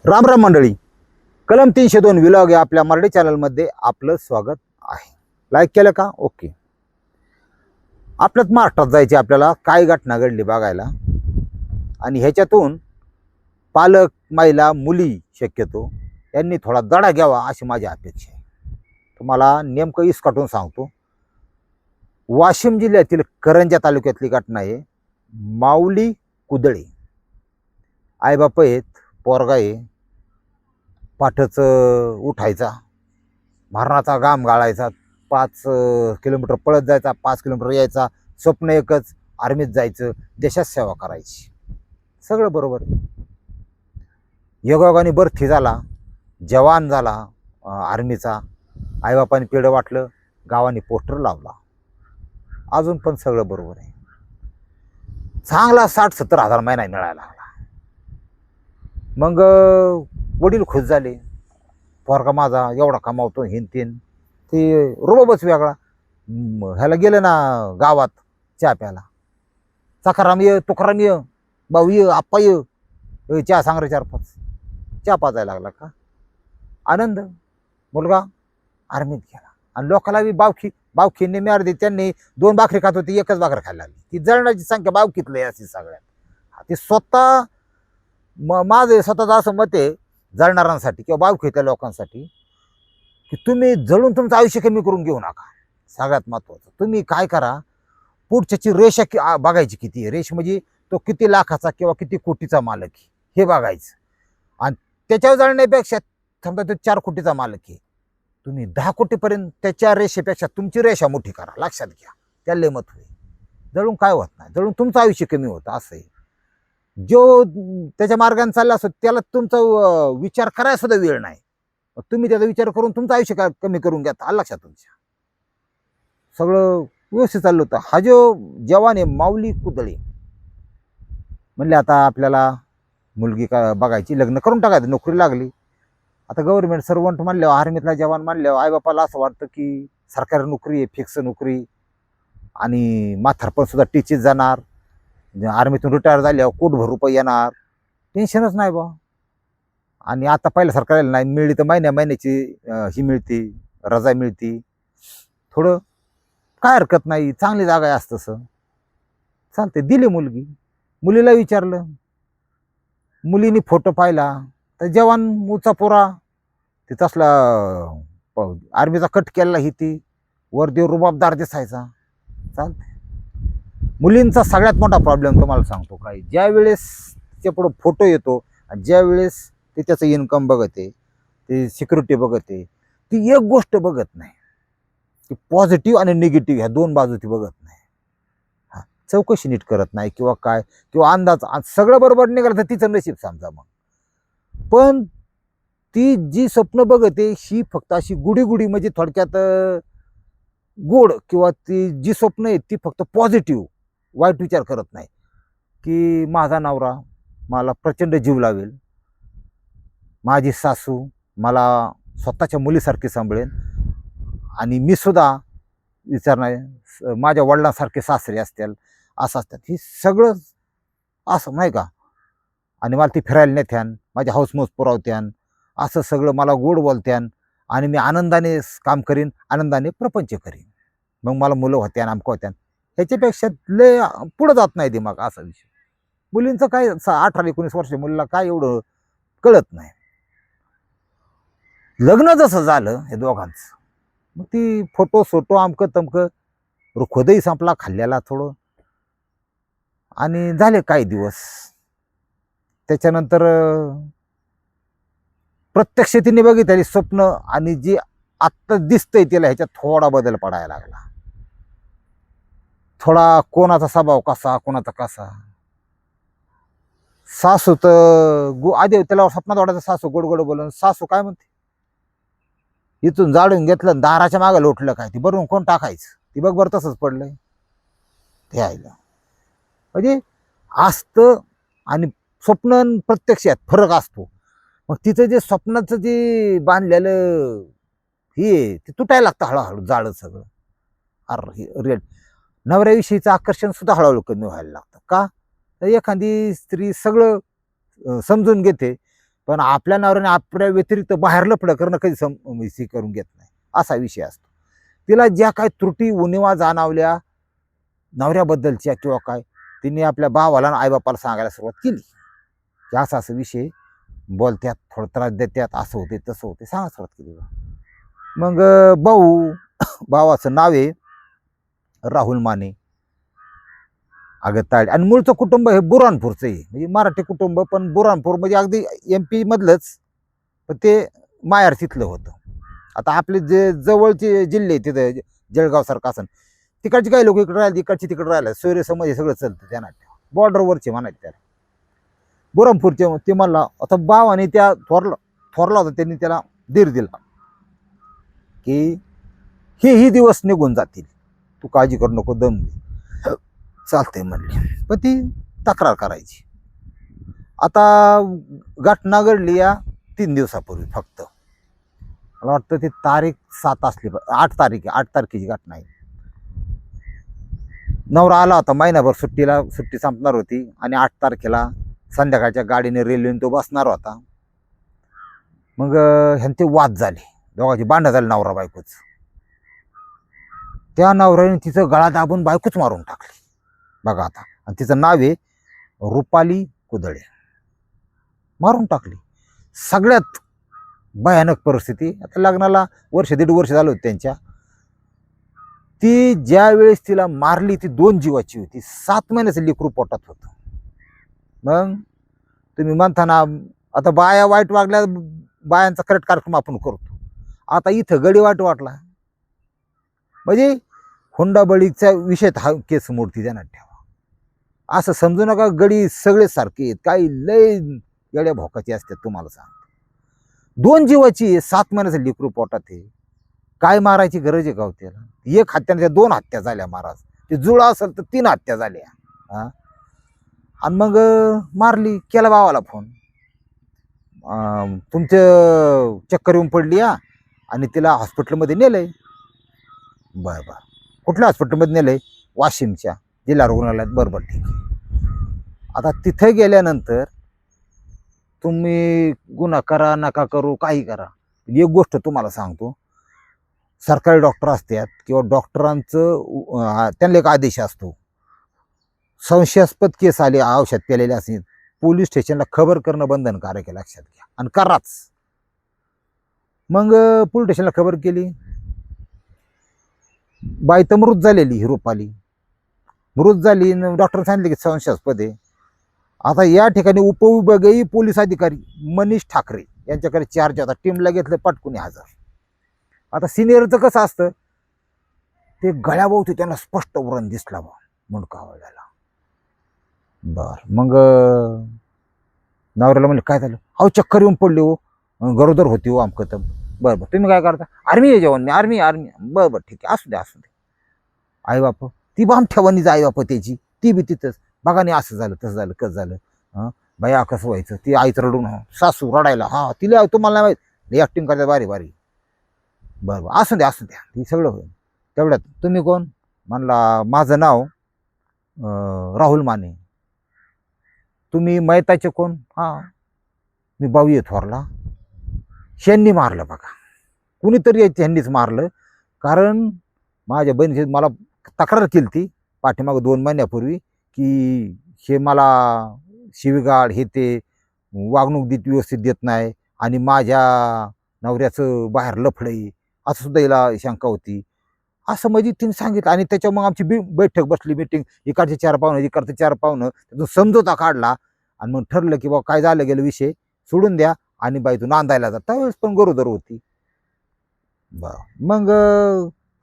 राम राम मंडळी, कलम 302 विलॉग या आपल्या मराठी चॅनलमध्ये आपलं स्वागत आहे. लाईक केलं का? ओके. आपल्याच महाराष्ट्रात जायचे, आपल्याला काय घटना घडली बघायला, आणि ह्याच्यातून पालक, महिला, मुली शक्यतो यांनी थोडा धडा घ्यावा अशी माझी अपेक्षा आहे. तुम्हाला नेमकं इसकाटून सांगतो. वाशिम जिल्ह्यातील करंजा तालुक्यातली घटना आहे. माऊली कुदळे आईबाप आहेत, पोरगा आहे. पाठच उठायचा, मारणाचा घाम गाळायचा, 5 किलोमीटर पळत जायचा, 5 किलोमीटर यायचा. स्वप्न एकच, आर्मीत जायचं, देशात सेवा करायची. सगळं बरोबर आहे. योगायोगाने भरती झाला, जवान झाला आर्मीचा. आईबापाने पेढं वाटलं, गावाने पोस्टर लावला, अजून पण सगळं बरोबर आहे. चांगला 60-70 हजार महिना मिळायला लागला. मग वडील खुश झाले, पोरगा माझा एवढा कमावतो, हिनतीन. ते रुबाबच वेगळा. ह्याला गेलं ना गावात चहा प्यायला, सखाराम ये, तुकाराम ये, भाऊ ये, आप्पा ये, चहा सांग रे 4-5. चहा पाजायला लागला का आनंद. मुलगा आर्मीत गेला, आणि लोकाला बी बावखींनी मिळाली. त्यांनी 2 भाकरी खात होती, 1च भाकर खायला लागली. ती जळण्याची संख्या बावकीतली अशी सगळ्यात. ते स्वतः माझं स्वतःचं असं मत आहे जळणाऱ्यांसाठी किंवा बावखीतल्या लोकांसाठी, की तुम्ही जळून तुमचं आयुष्य कमी करून घेऊ नका. सगळ्यात महत्त्वाचं, तुम्ही काय करा, पुढच्याची रेषा बघायची किती आहे. रेष म्हणजे तो किती लाखाचा किंवा किती कोटीचा मालक आहे हे बघायचं. आणि त्याच्यावर जळण्यापेक्षा समजा तो 4 कोटीचा मालक आहे, तुम्ही 10 कोटीपर्यंत त्याच्या रेषेपेक्षा तुमची रेषा मोठी करा. लक्षात घ्या, त्याला लय महत्त्व आहे. जळून काय होत नाही, जळून तुमचं आयुष्य कमी होतं. असं आहे. जो त्याच्या मार्गाने चालला असतो त्याला तुमचा विचार करायला सुद्धा वेळ नाही. तुम्ही त्याचा विचार करून तुमचं आयुष्य कमी करून घ्या. आलं लक्षात तुमच्या? सगळं व्यवस्थित चाललं होतं. हा जो जवान आहे माऊली कुदळे, म्हणले आता आपल्याला मुलगी का बघायची, लग्न करून टाकायचं, नोकरी लागली. आता गव्हर्नमेंट सर्वंट म्हणल्यावर, आर्मीतला जवान म्हणल्यावर आईबापाला असं वाटतं की सरकारी नोकरी आहे, फिक्स नोकरी, आणि म्हातारपण सुद्धा टीचीत जाणार. आर्मीतून रिटायर झाल्यावर कोटभर रुपये येणार, टेन्शनच नाही बा. आणि आता पहिल्यासारखं राहिलं नाही, मिळली तर महिन्याची ही मिळते, रजा मिळते. थोडं काय हरकत नाही, चांगली जागा आहे असं तसं चालते. दिली मुलगी. मुलीला विचारलं, मुलीने फोटो पाहिला तर जवान मुचा पोरा, ते तसला आर्मीचा कट केलेला ही, ती वरदेव रुबाबदार दिसायचा. चालते. मुलींचा सगळ्यात मोठा प्रॉब्लेम तुम्हाला सांगतो काय, ज्या वेळेस त्याच्या पुढं फोटो येतो, ज्या वेळेस ते त्याचं इन्कम बघते, ते सिक्युरिटी बघते, ती एक गोष्ट बघत नाही, ती पॉझिटिव्ह आणि निगेटिव्ह ह्या 2 बाजू ती बघत नाही. हा, चौकशी नीट करत नाही किंवा काय, किंवा अंदाज सगळं बरोबर निघालं तर तिचं नशीब समजा. मग पण ती जी स्वप्न बघते ही फक्त अशी गुडी म्हणजे थोडक्यात गोड, किंवा ती जी स्वप्न आहेत ती फक्त पॉझिटिव्ह, वाईट विचार करत नाही. की माझा नवरा मला प्रचंड जीव लावेल, माझी सासू मला स्वतःच्या मुलीसारखी सांभाळेल, आणि मी सुद्धा विचार नाही माझ्या वडिलांसारखे सासरे असतील, असं असतात. ही सगळं असं नाही का, आणि मला ती फिरायला नेत्यान, माझ्या हाऊसमौज पुरवत्यान, असं सगळं मला गोड बोलत्यान, आणि मी आनंदाने काम करीन, आनंदाने प्रपंच करीन. मग मला मुलं होत्यान, आमकं होत्यान. ह्याच्यापेक्षा लय पुढं जात नाही दिमाग. असा विषय. मुलींचं काय 18-19 वर्ष मुलीला काय एवढं कळत नाही. लग्न जसं झालं हे दोघांचं, मग ती फोटो आमकं तमकं, रुखोदही संपला खाल्ल्याला थोडं, आणि झाले काही दिवस. त्याच्यानंतर प्रत्यक्ष तिने बघितली स्वप्न, आणि जी आत्ता दिसतंय तिला ह्याच्यात थोडा बदल पडायला लागला. थोडा कोणाचा स्वभाव कसा, कोणाचा कसा. सासू तर आधी त्याला स्वप्नात वाटायचं सासू गोड गोड बोलून, सासू काय म्हणते, इथून जाळून घेतलं, दाराच्या मागे लोटलं काय, ती बरोबर कोण टाकायचं, ती बघ बरं तसंच पडलंय. ते आईला म्हणजे असतं, आणि स्वप्न प्रत्यक्षात फरक असतो. मग तिचं जे स्वप्नाचं जे बांधलेलं हे ते तुटायला लागतं हळूहळू, जाळं सगळं. रेड नवऱ्याविषयीचं आकर्षण सुद्धा हळूहळू कमी व्हायला लागतं. का तर एखादी स्त्री सगळं समजून घेते, पण आपल्या नवऱ्याने आपल्या व्यतिरिक्त बाहेर लफडं करणं कधी करून घेत नाही, असा विषय असतो. तिला ज्या काही त्रुटी उणिवा जाणवल्या नवऱ्याबद्दलच्या किंवा काय, तिने आपल्या भावाला आणि आईबापाला सांगायला सुरुवात केली की असा असा विषय, बोलत्यात, थोडं त्रास देत्यात, असं होते तसं होते, सांगा सुरुवात केली. मग भावाचं नाव आहे राहुल माने आगताळे, आणि मूळचं कुटुंब हे बुरानपूरचं आहे, म्हणजे मराठी कुटुंब, पण बुरानपूर म्हणजे अगदी MP मधलंच, पण ते माहेर तिथलं होतं. आता आपले जे जवळचे जिल्हे तिथं जळगाव सारखं असं, तिकडचे काही लोक इकडे राहिले, इकडचे तिकडे राहिले, सोयरे समाज हे सगळं चालतं त्यांना, बॉर्डरवरचे म्हणायचे त्याला बुरानपूरचे. ते म्हणला आता भावाने त्या थोरला होता, त्यांनी त्याला धीर दिला की हे दिवस निघून जातील, तू काळजी करू नको, दम दे, चालतंय म्हणले. पण ती तक्रार करायची. आता घटना घडली या 3 दिवसापूर्वी, फक्त मला वाटतं ती तारीख 7 असली, 8 तारीख आहे, 8 तारखेची घटना आहे. नवरा आला होता महिनाभर सुट्टीला, सुट्टी संपणार होती, आणि 8 तारखेला संध्याकाळच्या गाडीने रेल्वेने तो बसणार होता. मग ह्यांचे वाद झाले, दोघांची भांडणं झाली, नवरा बायकोच. त्या नवऱ्याने तिचं गळा दाबून बायकोच मारून टाकली बघा आता, आणि तिचं नाव आहे रुपाली कुदळे, मारून टाकली. सगळ्यात भयानक परिस्थिती. आता लग्नाला वर्ष 1.5 वर्ष झालं होतं त्यांच्या. ती ज्या वेळेस तिला मारली, ती 2 जीवाची होती, 7 महिन्याचं लेकरू पोटात होतं. मग तुम्ही म्हणता ना, आता बाया वाईट वागल्या, बायांचा करेक्ट कार्यक्रम आपण करतो, आता इथं गडी वाईट वाटला म्हणजे हुंडाबळीचा विषय हा केस मोडती ध्यानात ठेवा. असं समजू नका गडी सगळे सारखे आहेत, काही लय येड्या भोकाची असतात, तुम्हाला सांगतो. 2 जीवाची 7 महिन्याचं लेकरू पोटात आहे, काय मारायची गरज आहे का हो त्याला? 1 हत्याने 2 हत्या झाल्या महाराज, ते जुळा असेल तर 3 हत्या झाल्या. हा, आणि मग मारली. केला भावाला फोन, तुमचं चक्कर येऊन पडली या, आणि तिला हॉस्पिटलमध्ये नेलंय. बरं बरं, कुठल्या हॉस्पिटलमध्ये नेलंय? वाशिमच्या जिल्हा रुग्णालयात. बरोबर, ठीक आहे. आता तिथे गेल्यानंतर तुम्ही गुन्हा करा नका करू, काही करा, एक गोष्ट तुम्हाला सांगतो, सरकारी डॉक्टर असतात किंवा डॉक्टरांचं त्यांना एक आदेश असतो, संशयास्पद केस आले, औषध केलेले असेल, पोलीस स्टेशनला खबर करणं बंधनकारक आहे, लक्षात घ्या, आणि कराच. मग पोलीस स्टेशनला खबर केली. बाई तर मृत झालेली, ही रुपाली मृत झाली, डॉक्टर सांगितले की संशयास्पद आहे. आता या ठिकाणी उपविभागीय पोलीस अधिकारी मनीष ठाकरे यांच्याकडे चार्ज होता, टीमला घेतलं, पटकुनी हजर. आता सिनियरचं कसं असतं, ते गळ्याभोवती त्यांना स्पष्ट व्रण दिसला बा, मुंडका आवडलेला. बर, मग नवऱ्याला म्हणले काय झालं? अहो चक्कर येऊन पडली हो, गरोदर होती हो, आमकं तर. बरं बरं, तुम्ही काय करता? आर्मी आहे जेवण, मी आर्मी. बरं बरं, ठीक आहे, असू द्या असू द्या. आई बाप, ती बाम ठेवानीच आई बाप त्याची, ती बी तिथंच. बघा नाही, असं झालं तसं झालं कसं झालं, हां बाया कसं व्हायचं, ती आईचं रडून, सासू रडायला, हां तिला तुम्हाला नाही माहीत, ॲक्टिंग करतात बारी बारी. बरं बरं, असू द्या ती सगळं होईल. तेवढ्यात तुम्ही कोण? म्हणला माझं नाव राहुल माने. तुम्ही मैताचे कोण? हां मी भाऊ आहे थोरला. ह्यांनी मारलं बघा, कुणीतरी ह्यांनीच मारलं, कारण माझ्या बहिणीची मला तक्रार केली ती पाठीमागं 2 महिन्यापूर्वी, की हे मला शिवीगाळ हे ते वागणूक व्यवस्थित देत नाही, आणि माझ्या नवऱ्याचं बाहेर लफडं, असं सुद्धा हिला शंका होती. असं म्हणजे तिने सांगितलं, आणि त्याच्या मग आमची बैठक बसली, मीटिंग, इकडचे 4 पाहुणे, इकडचे 4 पाहुणं, त्यातून समजोता काढला, आणि मग ठरलं की बाबा काय झालं गेलं विषय सोडून द्या, आणि बाई तू नांदायला जा. त्यावेळेस पण गरोदर होती. मग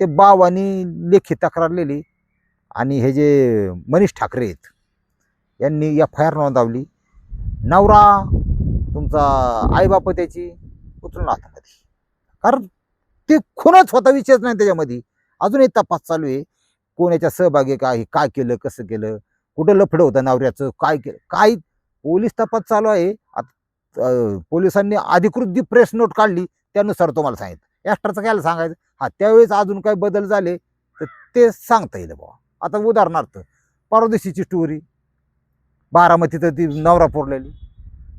ते भावानी लेखी तक्रार लिहिली, आणि हे जे मनीष ठाकरे आहेत यांनी FIR नोंदवली. नवरा तुमचा आईबाप त्याची उचलून हातामध्ये, कारण ते खूनच होता, विषयच नाही त्याच्यामध्ये. अजूनही तपास चालू आहे, कोणाच्या सहभागी काय केलं, कसं केलं, कुठं लफडं होतं नवऱ्याचं, काय केलं, काय पोलीस तपास चालू आहे. पोलिसांनी अधिकृत जी प्रेस नोट काढली त्यानुसार तुम्हाला सांगितलं. एक्स्ट्राचं काय सांगायचं? हा, त्यावेळेस अजून काही बदल झाले तर ते सांगता येईल बाबा. आता उदाहरणार्थ परदेशीची स्टोरी, बारामतीत ती नवरा पोरलेली,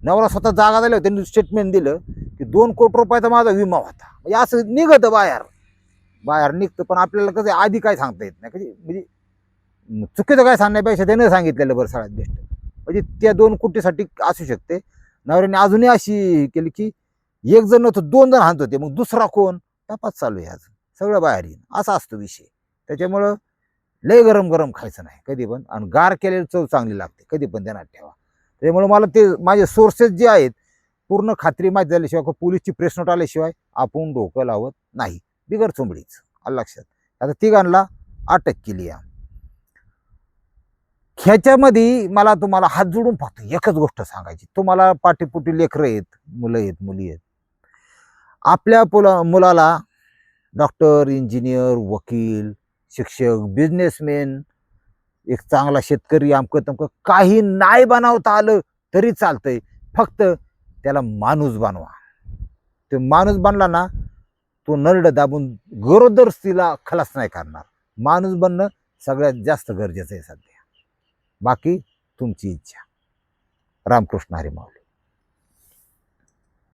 नवरा स्वतः जागा झाल्यावर त्यांनी स्टेटमेंट दिलं की 2 कोटी रुपयाचा माझा विमा होता. म्हणजे असं निघतं बाहेर निघतं. पण आपल्याला कसं आधी काय सांगता येत नाही. कधी म्हणजे चुकीचं काय सांगण्यापेक्षा त्यानं सांगितलेलं बरं सगळ्यात बेस्ट. म्हणजे त्या 2 कोटीसाठी असू शकते. नवऱ्याने अजूनही अशी केली की एक जण नव्हतं 2 जण हाणत होते. मग दुसरा कोण तपास चालू आहे अजून. सगळं बाहेर येईन असा असतो विषय. त्याच्यामुळं लय गरम गरम खायचं नाही कधी पण. आणि गार केलेली चव चांगली लागते कधी पण ध्यानात ठेवा. त्यामुळे मला ते माझे सोर्सेस जे आहेत पूर्ण खात्री माहीत झाल्याशिवाय पोलीसची प्रेस नोट आल्याशिवाय आपण डोकं लावत नाही. बिगर चोंबडीच आलं लक्षात. आता तिघांना अटक केली आहे. ह्याच्यामध्ये मला तुम्हाला हात जोडून फक्त एकच गोष्ट सांगायची. तुम्हाला पाठीपुटी लेकरं आहेत, मुलं आहेत, मुली आहेत. आपल्या मुलाला डॉक्टर, इंजिनियर, वकील, शिक्षक, बिझनेसमॅन, एक चांगला शेतकरी, अमकं तमकं काही नाही बनवता आलं तरी चालतंय. फक्त त्याला माणूस बनवा. ते माणूस बनला ना, तो नरड दाबून गरोदर स्त्रीला खलास नाही करणार. माणूस बनणं सगळ्यात जास्त गरजेचं आहे सध्या. बाकी तुमची इच्छा. रामकृष्ण हरी माऊली.